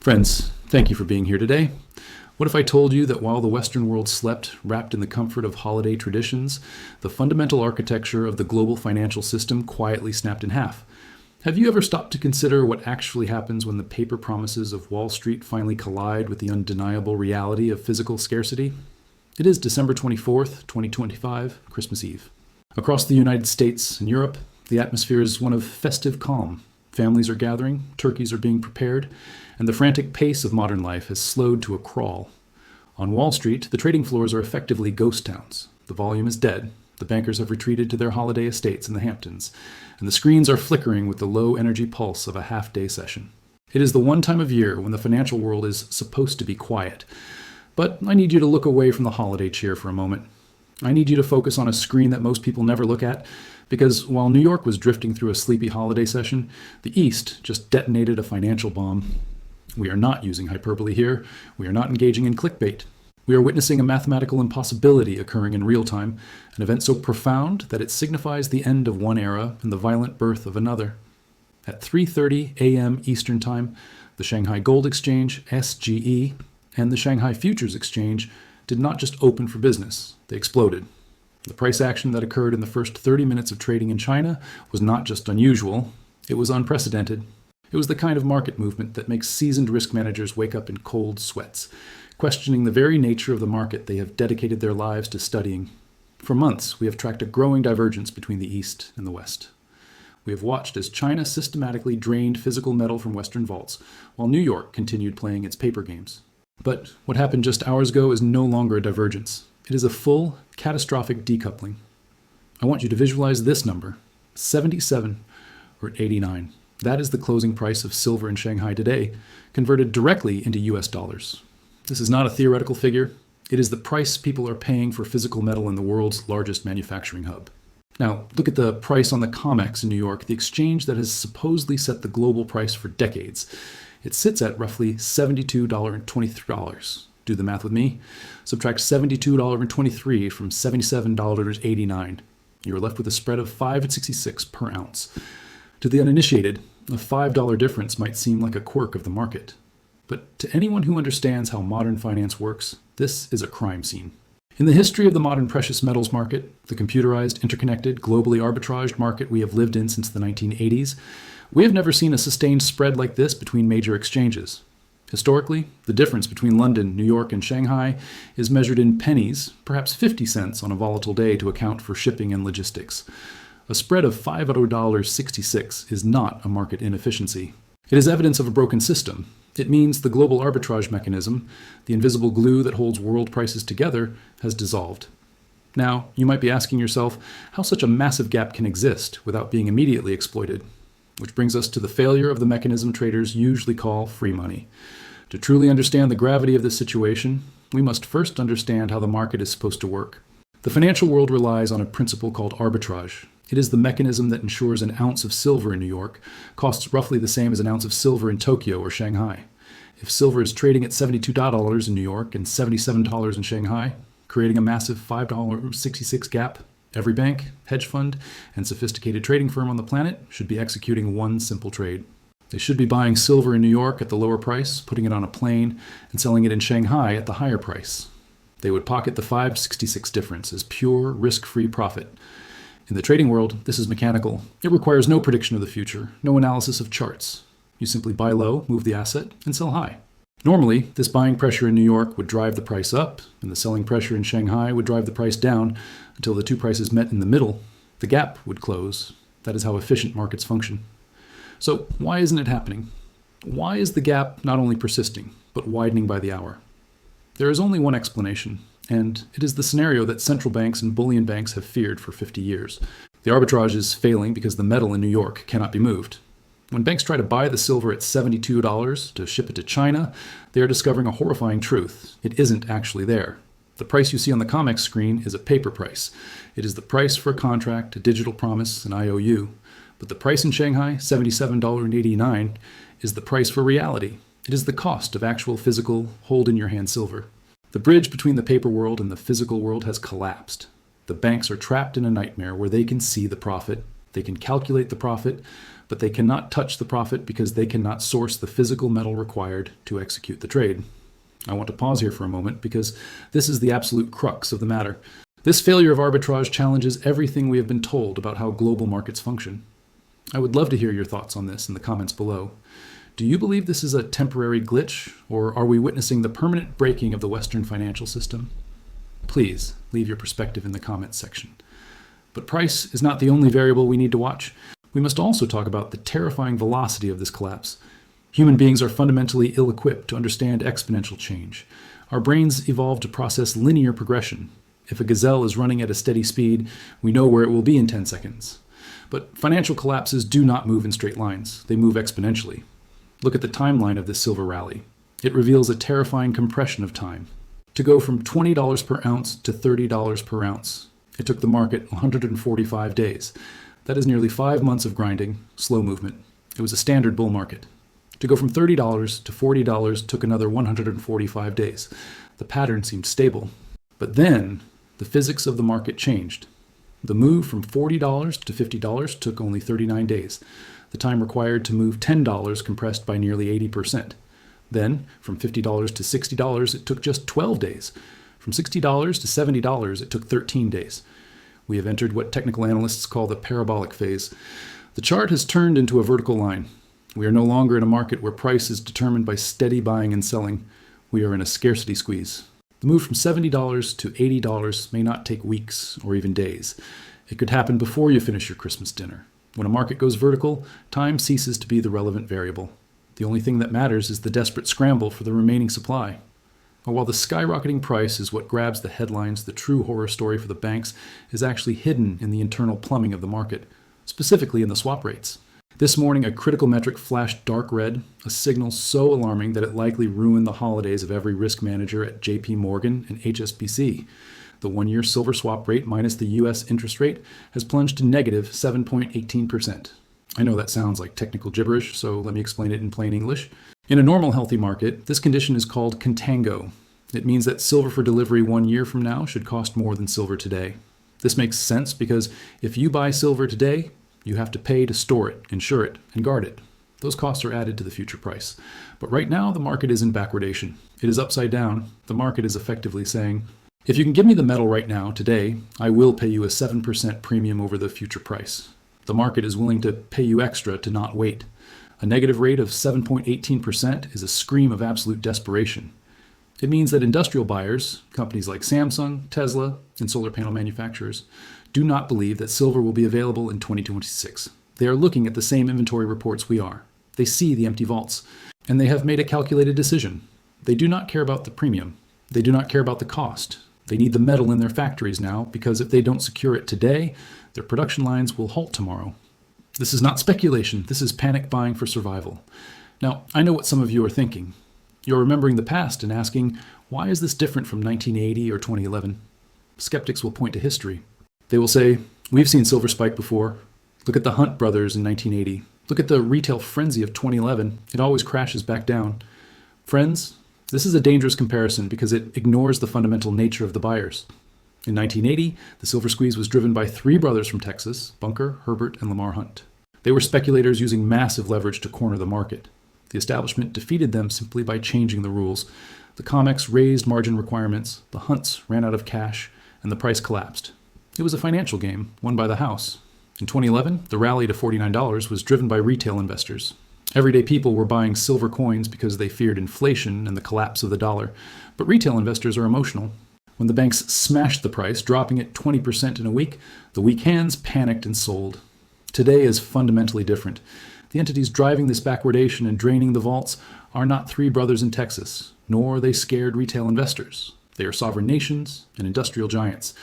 Friends, thank you for being here today. What if I told you that while the Western world slept, wrapped in the comfort of holiday traditions, the fundamental architecture of the global financial system quietly snapped in half? Have you ever stopped to consider what actually happens when the paper promises of Wall Street finally collide with the undeniable reality of physical scarcity? It is December 24th, 2025, Christmas Eve. Across the United States and Europe, the atmosphere is one of festive calm. Families are gathering, turkeys are being prepared, and the frantic pace of modern life has slowed to a crawl. On Wall Street, the trading floors are effectively ghost towns. The volume is dead, the bankers have retreated to their holiday estates in the Hamptons, and the screens are flickering with the low-energy pulse of a half-day session. It is the one time of year when the financial world is supposed to be quiet. But I need you to look away from the holiday cheer for a moment. I need you to focus on a screen that most people never look at, because while New York was drifting through a sleepy holiday session, the East just detonated a financial bomb. We are not using hyperbole here. We are not engaging in clickbait. We are witnessing a mathematical impossibility occurring in real time, an event so profound that it signifies the end of one era and the violent birth of another. At 3:30 a.m. Eastern Time, the Shanghai Gold Exchange, SGE, and the Shanghai Futures Exchange did not just open for business, they exploded. The price action that occurred in the first 30 minutes of trading in China was not just unusual, it was unprecedented. It was the kind of market movement that makes seasoned risk managers wake up in cold sweats, questioning the very nature of the market they have dedicated their lives to studying. For months, we have tracked a growing divergence between the East and the West. We have watched as China systematically drained physical metal from Western vaults, while New York continued playing its paper games. But what happened just hours ago is no longer a divergence. It is a full, catastrophic decoupling. I want you to visualize this number, 77 or 89. That is the closing price of silver in Shanghai today, converted directly into US dollars. This is not a theoretical figure. It is the price people are paying for physical metal in the world's largest manufacturing hub. Now, look at the price on the COMEX in New York, the exchange that has supposedly set the global price for decades. It sits at roughly $72.23. Do the math with me. Subtract $72.23 from $77.89. You're left with a spread of $5.66 per ounce. To the uninitiated, a $5 difference might seem like a quirk of the market. But to anyone who understands how modern finance works, this is a crime scene. In the history of the modern precious metals market, the computerized, interconnected, globally arbitraged market we have lived in since the 1980s, we have never seen a sustained spread like this between major exchanges. Historically, the difference between London, New York, and Shanghai is measured in pennies, perhaps 50 cents on a volatile day to account for shipping and logistics. A spread of $5.66 is not a market inefficiency. It is evidence of a broken system. It means the global arbitrage mechanism, the invisible glue that holds world prices together, has dissolved. Now, you might be asking yourself how such a massive gap can exist without being immediately exploited. Which brings us to the failure of the mechanism traders usually call free money. To truly understand the gravity of this situation, we must first understand how the market is supposed to work. The financial world relies on a principle called arbitrage. It is the mechanism that ensures an ounce of silver in New York costs roughly the same as an ounce of silver in Tokyo or Shanghai. If silver is trading at $72 in New York and $77 in Shanghai, creating a massive $5.66 gap, every bank, hedge fund, and sophisticated trading firm on the planet should be executing one simple trade. They should be buying silver in New York at the lower price, putting it on a plane, and selling it in Shanghai at the higher price. They would pocket the $5.66 difference as pure, risk-free profit. In the trading world, this is mechanical. It requires no prediction of the future, no analysis of charts. You simply buy low, move the asset, and sell high. Normally, this buying pressure in New York would drive the price up, and the selling pressure in Shanghai would drive the price down until the two prices met in the middle. The gap would close. That is how efficient markets function. So why isn't it happening? Why is the gap not only persisting, but widening by the hour? There is only one explanation, and it is the scenario that central banks and bullion banks have feared for 50 years. The arbitrage is failing because the metal in New York cannot be moved. When banks try to buy the silver at $72 to ship it to China, they are discovering a horrifying truth. It isn't actually there. The price you see on the COMEX screen is a paper price. It is the price for a contract, a digital promise, an IOU. But the price in Shanghai, $77.89, is the price for reality. It is the cost of actual physical, hold-in-your-hand silver. The bridge between the paper world and the physical world has collapsed. The banks are trapped in a nightmare where they can see the profit, They can calculate the profit, but they cannot touch the profit because they cannot source the physical metal required to execute the trade. I want to pause here for a moment because this is the absolute crux of the matter. This failure of arbitrage challenges everything we have been told about how global markets function. I would love to hear your thoughts on this in the comments below. Do you believe this is a temporary glitch, or are we witnessing the permanent breaking of the Western financial system? Please leave your perspective in the comments section. But price is not the only variable we need to watch. We must also talk about the terrifying velocity of this collapse. Human beings are fundamentally ill-equipped to understand exponential change. Our brains evolved to process linear progression. If a gazelle is running at a steady speed, we know where it will be in 10 seconds. But financial collapses do not move in straight lines. They move exponentially. Look at the timeline of this silver rally. It reveals a terrifying compression of time. To go from $20 per ounce to $30 per ounce, it took the market 145 days. That is nearly 5 months of grinding, slow movement. It was a standard bull market. To go from $30 to $40 took another 145 days. The pattern seemed stable. But then, the physics of the market changed. The move from $40 to $50 took only 39 days. The time required to move $10 compressed by nearly 80%. Then, from $50 to $60, it took just 12 days. From $60 to $70, it took 13 days. We have entered what technical analysts call the parabolic phase. The chart has turned into a vertical line. We are no longer in a market where price is determined by steady buying and selling. We are in a scarcity squeeze. The move from $70 to $80 may not take weeks or even days. It could happen before you finish your Christmas dinner. When a market goes vertical, time ceases to be the relevant variable. The only thing that matters is the desperate scramble for the remaining supply. While the skyrocketing price is what grabs the headlines, the true horror story for the banks is actually hidden in the internal plumbing of the market, specifically in the swap rates. This morning, a critical metric flashed dark red, a signal so alarming that it likely ruined the holidays of every risk manager at JP Morgan and HSBC. The one-year silver swap rate minus the U.S. interest rate has plunged to negative 7.18%. I know that sounds like technical gibberish, so let me explain it in plain English. In a normal healthy market, this condition is called contango. It means that silver for delivery 1 year from now should cost more than silver today. This makes sense because if you buy silver today, you have to pay to store it, insure it, and guard it. Those costs are added to the future price. But right now, the market is in backwardation. It is upside down. The market is effectively saying, if you can give me the metal right now, today, I will pay you a 7% premium over the future price. The market is willing to pay you extra to not wait. A negative rate of 7.18% is a scream of absolute desperation. It means that industrial buyers, companies like Samsung, Tesla, and solar panel manufacturers, do not believe that silver will be available in 2026. They are looking at the same inventory reports we are. They see the empty vaults, and they have made a calculated decision. They do not care about the premium. They do not care about the cost. They need the metal in their factories now because if they don't secure it today, their production lines will halt tomorrow. This is not speculation. This is panic buying for survival. Now, I know what some of you are thinking. You're remembering the past and asking, why is this different from 1980 or 2011? Skeptics will point to history. They will say, we've seen silver spike before. Look at the Hunt brothers in 1980. Look at the retail frenzy of 2011. It always crashes back down. Friends, this is a dangerous comparison because it ignores the fundamental nature of the buyers. In 1980, the silver squeeze was driven by 3 brothers from Texas, Bunker, Herbert, and Lamar Hunt. They were speculators using massive leverage to corner the market. The establishment defeated them simply by changing the rules. The COMEX raised margin requirements, the Hunts ran out of cash, and the price collapsed. It was a financial game, won by the house. In 2011, the rally to $49 was driven by retail investors. Everyday people were buying silver coins because they feared inflation and the collapse of the dollar, but retail investors are emotional. When the banks smashed the price, dropping it 20% in a week, the weak hands panicked and sold. Today is fundamentally different. The entities driving this backwardation and draining the vaults are not 3 brothers in Texas, nor are they scared retail investors. They are sovereign nations and industrial giants.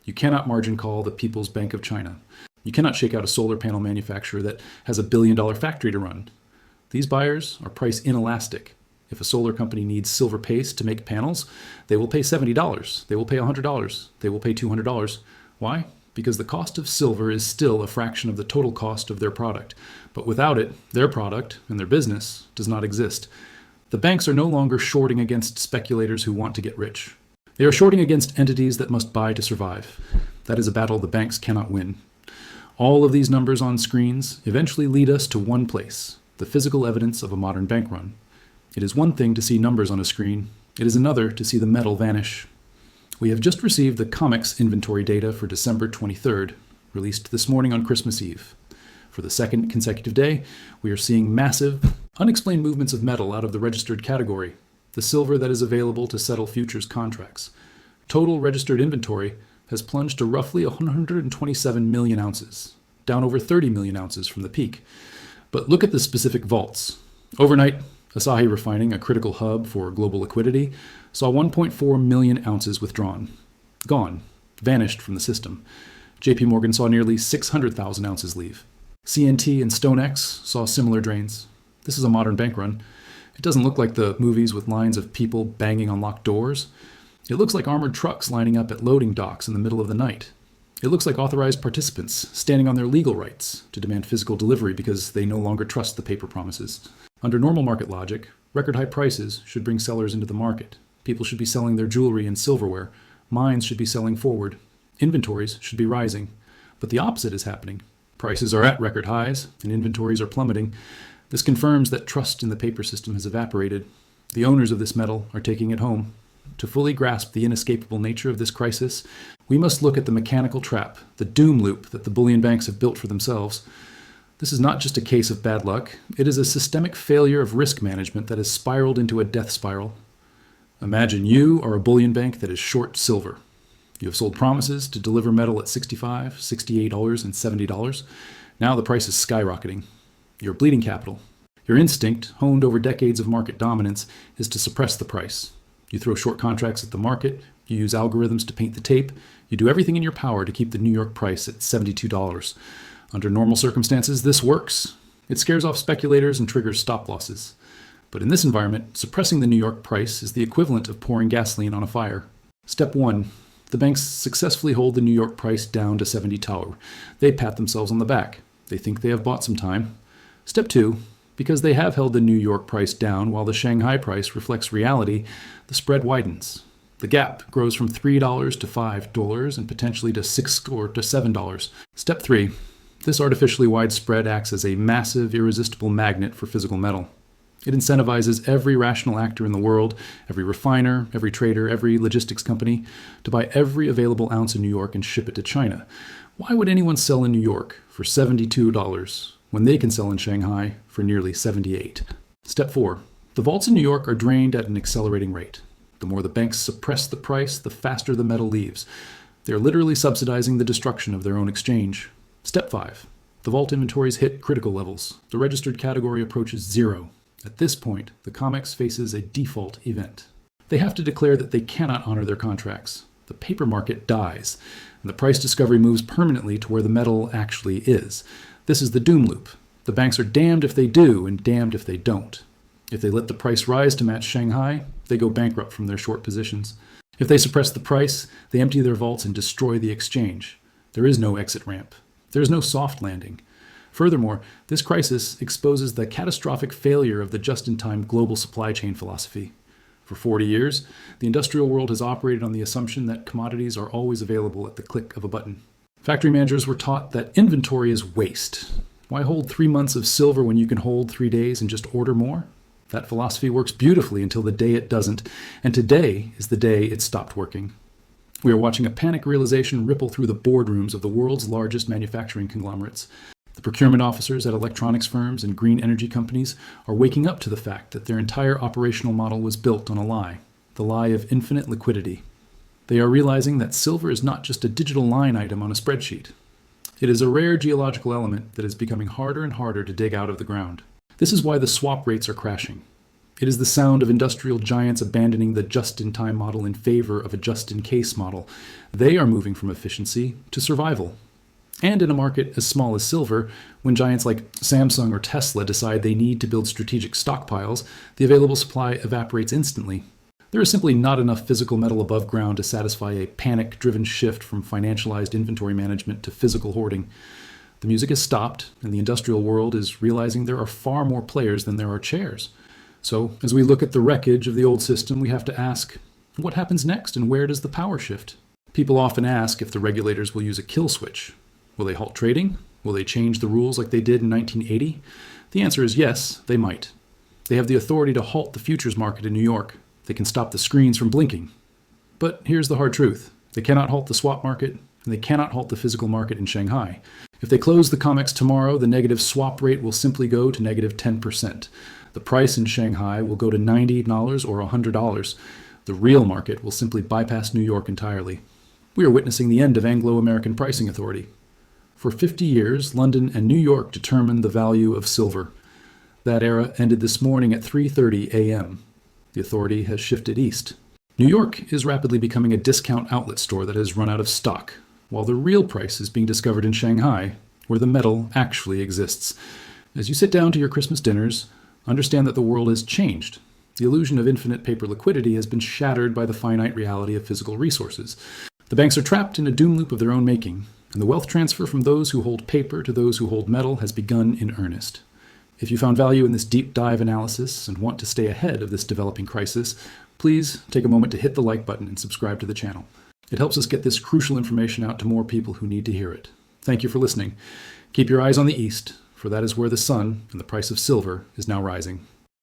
You cannot margin call the People's Bank of China. You cannot shake out a solar panel manufacturer that has a billion-dollar factory to run. These buyers are price inelastic. If a solar company needs silver paste to make panels, they will pay $70. They will pay $100. They will pay $200. Why? Because the cost of silver is still a fraction of the total cost of their product. But without it, their product and their business does not exist. The banks are no longer shorting against speculators who want to get rich. They are shorting against entities that must buy to survive. That is a battle the banks cannot win. All of these numbers on screens eventually lead us to one place, the physical evidence of a modern bank run. It is one thing to see numbers on a screen. It is another to see the metal vanish. We have just received the COMEX inventory data for December 23rd, released this morning on Christmas Eve. For the second consecutive day, we are seeing massive, unexplained movements of metal out of the registered category, the silver that is available to settle futures contracts. Total registered inventory has plunged to roughly 127 million ounces, down over 30 million ounces from the peak. But look at the specific vaults. Overnight, Asahi Refining, a critical hub for global liquidity, saw 1.4 million ounces withdrawn. Gone. Vanished from the system. JP Morgan saw nearly 600,000 ounces leave. CNT and StoneX saw similar drains. This is a modern bank run. It doesn't look like the movies with lines of people banging on locked doors. It looks like armored trucks lining up at loading docks in the middle of the night. It looks like authorized participants standing on their legal rights to demand physical delivery because they no longer trust the paper promises. Under normal market logic, record high prices should bring sellers into the market. People should be selling their jewelry and silverware. Mines should be selling forward. Inventories should be rising. But the opposite is happening. Prices are at record highs and inventories are plummeting. This confirms that trust in the paper system has evaporated. The owners of this metal are taking it home. To fully grasp the inescapable nature of this crisis, we must look at the mechanical trap, the doom loop that the bullion banks have built for themselves. This is not just a case of bad luck. It is a systemic failure of risk management that has spiraled into a death spiral. Imagine you are a bullion bank that is short silver. You have sold promises to deliver metal at $65, $68, and $70. Now the price is skyrocketing. You're bleeding capital. Your instinct, honed over decades of market dominance, is to suppress the price. You throw short contracts at the market, you use algorithms to paint the tape, you do everything in your power to keep the New York price at $72. Under normal circumstances, this works. It scares off speculators and triggers stop losses. But in this environment, suppressing the New York price is the equivalent of pouring gasoline on a fire. Step 1. The banks successfully hold the New York price down to $70. They pat themselves on the back. They think they have bought some time. Step 2. Because they have held the New York price down while the Shanghai price reflects reality, the spread widens. The gap grows from $3 to $5 and potentially to $6 or to $7. Step 3. This artificially wide spread acts as a massive, irresistible magnet for physical metal. It incentivizes every rational actor in the world, every refiner, every trader, every logistics company, to buy every available ounce in New York and ship it to China. Why would anyone sell in New York for $72 when they can sell in Shanghai for nearly $78? Step 4. The vaults in New York are drained at an accelerating rate. The more the banks suppress the price, the faster the metal leaves. They are literally subsidizing the destruction of their own exchange. Step 5. The vault inventories hit critical levels. The registered category approaches zero. At this point, the COMEX faces a default event. They have to declare that they cannot honor their contracts. The paper market dies, and the price discovery moves permanently to where the metal actually is. This is the doom loop. The banks are damned if they do and damned if they don't. If they let the price rise to match Shanghai, they go bankrupt from their short positions. If they suppress the price, they empty their vaults and destroy the exchange. There is no exit ramp. There is no soft landing. Furthermore, this crisis exposes the catastrophic failure of the just-in-time global supply chain philosophy. For 40 years, the industrial world has operated on the assumption that commodities are always available at the click of a button. Factory managers were taught that inventory is waste. Why hold 3 months of silver when you can hold 3 days and just order more? That philosophy works beautifully until the day it doesn't, and today is the day it stopped working. We are watching a panic realization ripple through the boardrooms of the world's largest manufacturing conglomerates. The procurement officers at electronics firms and green energy companies are waking up to the fact that their entire operational model was built on a lie, the lie of infinite liquidity. They are realizing that silver is not just a digital line item on a spreadsheet. It is a rare geological element that is becoming harder and harder to dig out of the ground. This is why the swap rates are crashing. It is the sound of industrial giants abandoning the just-in-time model in favor of a just-in-case model. They are moving from efficiency to survival. And in a market as small as silver, when giants like Samsung or Tesla decide they need to build strategic stockpiles, the available supply evaporates instantly. There is simply not enough physical metal above ground to satisfy a panic-driven shift from financialized inventory management to physical hoarding. The music has stopped, and the industrial world is realizing there are far more players than there are chairs. So, as we look at the wreckage of the old system, we have to ask, what happens next and where does the power shift? People often ask if the regulators will use a kill switch. Will they halt trading? Will they change the rules like they did in 1980? The answer is yes, they might. They have the authority to halt the futures market in New York. They can stop the screens from blinking. But here's the hard truth. They cannot halt the swap market, and they cannot halt the physical market in Shanghai. If they close the COMEX tomorrow, the negative swap rate will simply go to negative 10%. The price in Shanghai will go to $90 or $100. The real market will simply bypass New York entirely. We are witnessing the end of Anglo-American pricing authority. For 50 years, London and New York determined the value of silver. That era ended this morning at 3:30 a.m. The authority has shifted east. New York is rapidly becoming a discount outlet store that has run out of stock, while the real price is being discovered in Shanghai, where the metal actually exists. As you sit down to your Christmas dinners, understand that the world has changed. The illusion of infinite paper liquidity has been shattered by the finite reality of physical resources. The banks are trapped in a doom loop of their own making, and the wealth transfer from those who hold paper to those who hold metal has begun in earnest. If you found value in this deep dive analysis and want to stay ahead of this developing crisis, please take a moment to hit the like button and subscribe to the channel. It helps us get this crucial information out to more people who need to hear it. Thank you for listening. Keep your eyes on the east, for that is where the sun and the price of silver is now rising.